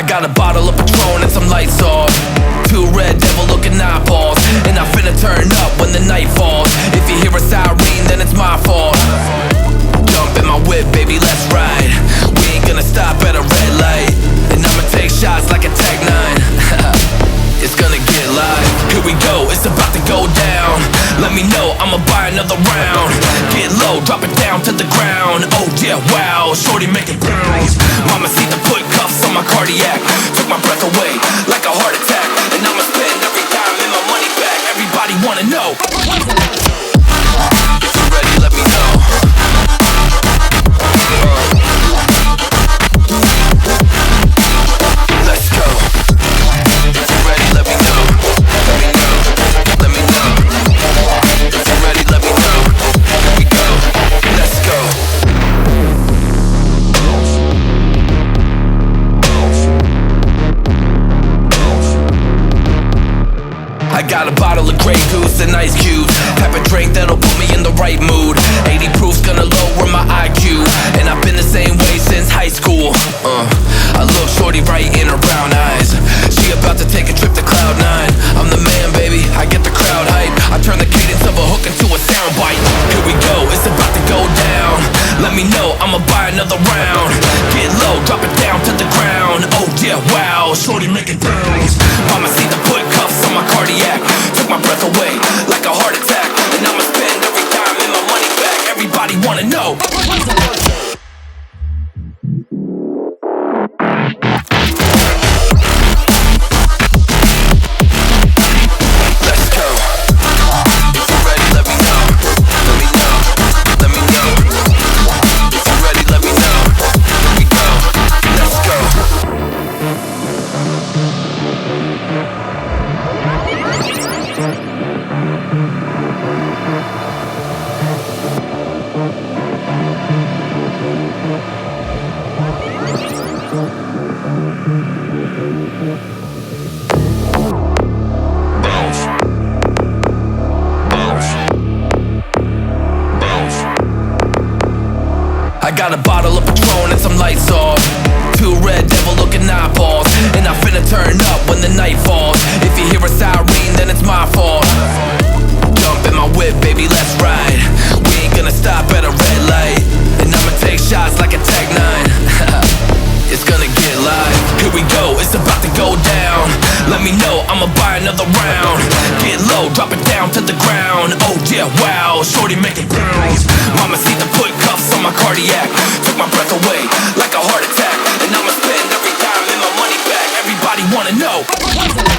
got a bottle of Patron and some lights off, two red devil looking eyeballs, and I finna turn up when the night falls. If you hear a siren, then it's my fault. Jump in my whip, baby, let's ride. We ain't gonna stop at a red light, and I'ma take shots like a Tech 9. It's gonna get live. Here we go, it's about to go down. Let me know, I'ma buy another round. Get low, drop it down to the ground. Oh yeah, wow, shorty making bounce. Mama see the put cuffs on my cardiac. Took my breath away like a heart attack, and I'ma spend every dime and my money back. Everybody wanna know. If you're ready, let me know. Let's go. If you're ready, let me know. Let me know. Let me know. If you're ready, let me know. Here we go. Let's go. I got a bottle of Grey Goose and ice cubes. Type of drink that'll put me in the right mood. 80 proof's gonna lower my IQ, and I've been the same way since high school. I look shorty right in her brown eyes. She about to take a trip to Cloud 9. I'm the man, baby, I get the crowd hype. I turn the cadence of a hook into a soundbite. Here we go, it's about to go down. Let me know, I'ma buy another round. Get low, drop it down to the ground. Oh yeah, wow, shorty making bounce. Mama see the put cuffs on my cardiac. Took my breath away like a heart attack, and I'ma spend every dime and my money back. Everybody wanna know. I got a bottle of Patron and some lights off, two red devil looking eyeballs, and I finna turn up when the night falls. If you hear a siren, then it's my fault. Jump in my whip, baby, let's ride. We ain't gonna stop at a red light, and I'ma take shots like a Tech 9. It's gonna get live. Here we go, it's about to go down. Let me know, I'ma buy another round. Get low, drop it down to the ground. Oh yeah, wow, shorty making bounce. Mama see the put cuffs on my cardiac. Took my breath away like a heart attack, and I'ma spend every dime and my money back. Everybody wanna know.